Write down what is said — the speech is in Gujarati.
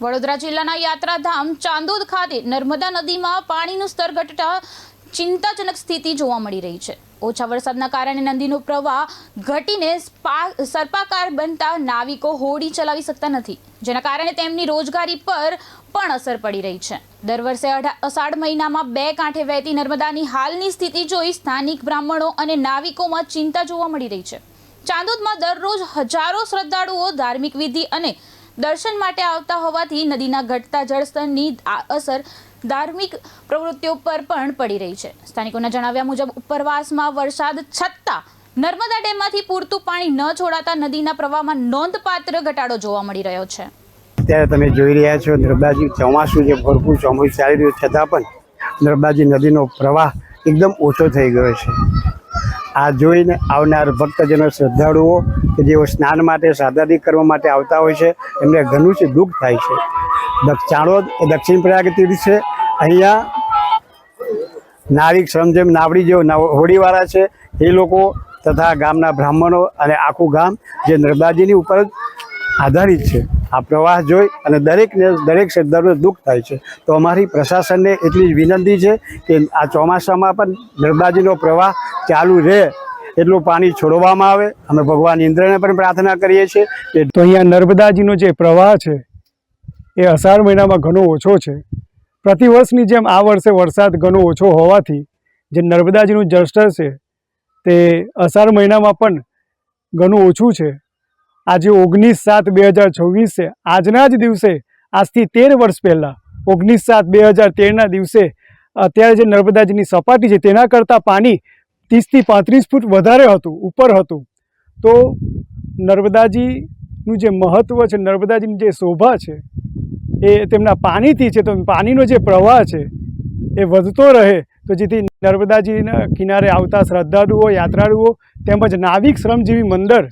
વડોદરા જિલ્લાના યાત્રાધામ ચાંદોદ ખાતે નર્મદા નદીમાં પાણીનું સ્તર ઘટતા ચિંતાજનક સ્થિતિ જોવા મળી રહી છે। ઓછા વરસાદના કારણે નદીનો પ્રવાહ ઘટીને સર્પાકાર બનતા નાવિકો હોડી ચલાવી શકતા નથી, જેના કારણે તેમની રોજગારી પર પણ અસર પડી રહી છે। દર વર્ષે અષાઢ મહિનામાં બે કાંઠે વહેતી નર્મદાની હાલની સ્થિતિ જોઈ સ્થાનિક બ્રાહ્મણો અને નાવિકોમાં ચિંતા જોવા મળી રહી છે। ચાંદોદમાં દરરોજ હજારો શ્રદ્ધાળુઓ ધાર્મિક વિધિ અને દર્શન માટે આવતા હોવાથી નદીના ઘટતા જળસ્તરની અસર ધાર્મિક પ્રવૃત્તિઓ પર પણ પડી રહી છે। સ્થાનિકોના જણાવ્યા મુજબ ઉપરવાસમાં વરસાદ છતાં નર્મદા ડેમમાંથી પૂરતું પાણી ન છોડાતા નદીના પ્રવાહમાં નોંધપાત્ર ઘટાડો જોવા મળી રહ્યો છે। અત્યારે તમે જોઈ રહ્યા છો નર્મદાજી ચોમાસું જે ભરપૂર ચોમાસું ચાલી રહ્યું છતાં પણ નર્મદાજી નદીનો પ્રવાહ એકદમ ઓછો થઈ ગયો છે। આ જોઈને આવનાર ભક્તજનો શ્રદ્ધાળુઓ કે જેઓ સ્નાન માટે સાદાદી કરવા માટે આવતા હોય છે એમને ઘણું જ દુઃખ થાય છે। ચાણોદ એ દક્ષિણ પ્રયાગ તીર્થ છે। અહીંયા નાવિક શ્રમજેમ નાવડી જેઓ હોડીવાળા છે એ લોકો તથા ગામના બ્રાહ્મણો અને આખું ગામ જે નર્મદાજીની ઉપર આધારિત છે। આ પ્રવાહ જોઈ અને દરેક શ્રદ્ધાળુઓને દુઃખ થાય છે। તો અમારી પ્રશાસનને એટલી જ વિનંતી છે કે આ ચોમાસામાં પણ નર્મદાજીનો પ્રવાહ ચાલુ રહે એટલું પાણી છોડવામાં આવે। અમે ભગવાન ઇન્દ્રને પણ પ્રાર્થના કરીએ છીએ કે તો અહીંયા નર્મદાજીનો જે પ્રવાહ છે એ અષાઢ મહિનામાં ઘણો ઓછો છે। પ્રતિવર્ષની જેમ આ વર્ષે વરસાદ ઘણો ઓછો હોવાથી જે નર્મદાજીનું જળસ્તર છે તે અષાઢ મહિનામાં પણ ઘણું ઓછું છે। આજે 19/7/2026 છે। આજના જ દિવસે આજથી 13 વર્ષ પહેલાં 19/7/2013ના દિવસે અત્યારે જે નર્મદાજીની સપાટી છે તેના કરતાં પાણી 30 થી 35 ફૂટ વધારે હતું, ઉપર હતું। તો નર્મદાજીનું જે મહત્ત્વ છે, નર્મદાજીની જે શોભા છે એ તેમના પાણીથી છે। તો પાણીનો જે પ્રવાહ છે એ વધતો રહે તો જેથી નર્મદાજીના કિનારે આવતા શ્રદ્ધાળુઓ, યાત્રાળુઓ તેમજ નાવિક શ્રમજીવી મંડળ